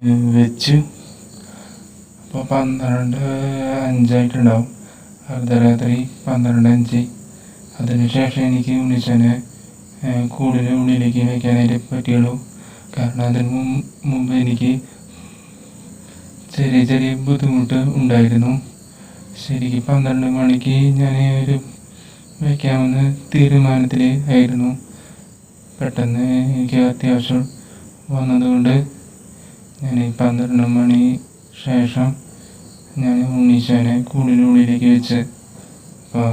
വെച്ച്. അപ്പോൾ 12:05 അർദ്ധരാത്രി 12:05. അതിനുശേഷം എനിക്ക് ഉണ്ണിച്ചനെ കൂടിന് ഉള്ളിലേക്ക് വയ്ക്കാനായിട്ട് പറ്റിയുള്ളൂ. കാരണം അതിന് മുമ്പ് എനിക്ക് ചെറിയ ചെറിയ ബുദ്ധിമുട്ട് ഉണ്ടായിരുന്നു. ശരിക്കും 12 മണിക്ക് ഞാൻ ഒരു വയ്ക്കാമെന്ന് തീരുമാനത്തിൽ ആയിരുന്നു. പെട്ടെന്ന് എനിക്ക് അത്യാവശ്യം വന്നതുകൊണ്ട് ഞാൻ 12 മണി ശേഷം ഞാൻ ഉണ്ണീശനെ കൂടിനുള്ളിലേക്ക് വെച്ച്. അപ്പോൾ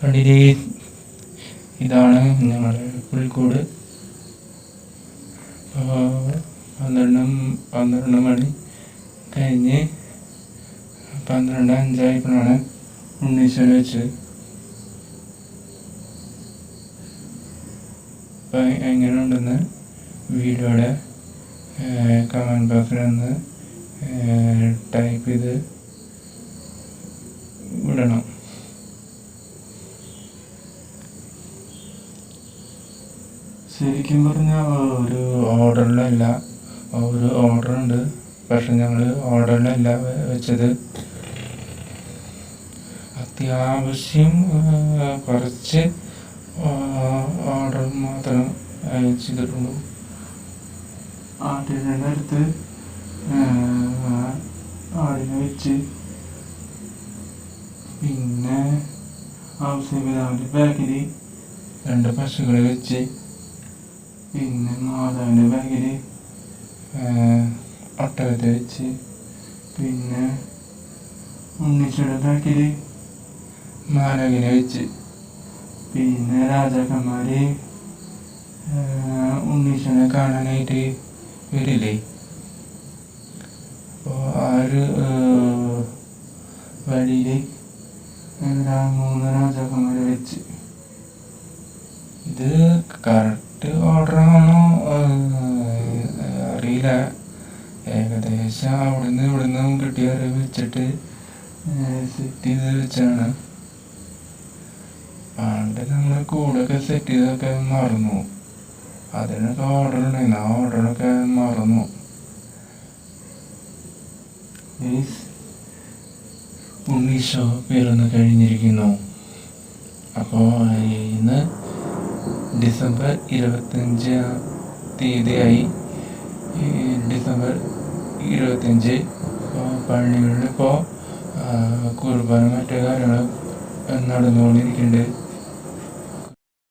കണ്ടില്ലേ, ഇതാണ് ഞങ്ങളുടെ പുൽക്കൂട്. 12 മണി കഴിഞ്ഞ് 12:05 ഉണ്ണീശനെ വെച്ച്. അപ്പം എങ്ങനെ ഉണ്ടെന്ന് വീഡിയോയുടെ കമൻറ്റ് ബോക്സിൽ ഒന്ന് ടൈപ്പ് ചെയ്ത് വിടണം. ശരിക്കും പറഞ്ഞാൽ ഒരു ഓർഡറിലല്ല, ഒരു ഓർഡറുണ്ട്, പക്ഷെ ഞങ്ങൾ ഓർഡറിലല്ല വെച്ചത്. അത്യാവശ്യം കുറച്ച് ഓർഡർ മാത്രം ചെയ്തിട്ടുള്ളൂ. ആട്ടിൻ്റെ അടുത്ത് ആടിനെ വെച്ച്, പിന്നെ ഔസേപിതാവിൻ്റെ ബാഗിൽ 2 പശുക്കളെ വെച്ച്, പിന്നെ മാതാവിൻ്റെ ബാഗിൽ ഒട്ടകത്തെ വെച്ച്, പിന്നെ ഉണ്ണീശയുടെ ബാഗിൽ മാലകിനെ വെച്ച്, പിന്നെ രാജാക്കന്മാർ ഉണ്ണീശനെ കാണാനായിട്ട് വരില്ലേ, അപ്പോൾ ആ ഒരു വഴിയിൽ 3 രാജാക്കന്മാരെ വെച്ച്. ഇത് കറക്റ്റ് ഓർഡറാണോ അറിയില്ല. ഏകദേശം ഇവിടുന്ന് കിട്ടിയ വെച്ചിട്ട് സെറ്റ് ചെയ്ത് വെച്ചാണ്. പണ്ട് നമ്മൾ കൂടൊക്കെ സെറ്റ് ചെയ്തൊക്കെ മറന്നു. അതിനൊക്കെ ഓർഡർ ഉണ്ടായിരുന്നു, ആ ഓർഡറൊക്കെ മറന്നു. ഉണ്ണീശോ പിറന്നു കഴിഞ്ഞിരിക്കുന്നു. അപ്പോൾ ഇന്ന് ഡിസംബർ 25 ഡിസംബർ 25. പള്ളികളിൽ ഇപ്പോൾ കുർബാന മറ്റു കാര്യങ്ങൾ നടന്നുകൊണ്ടിരിക്കുന്നുണ്ട്.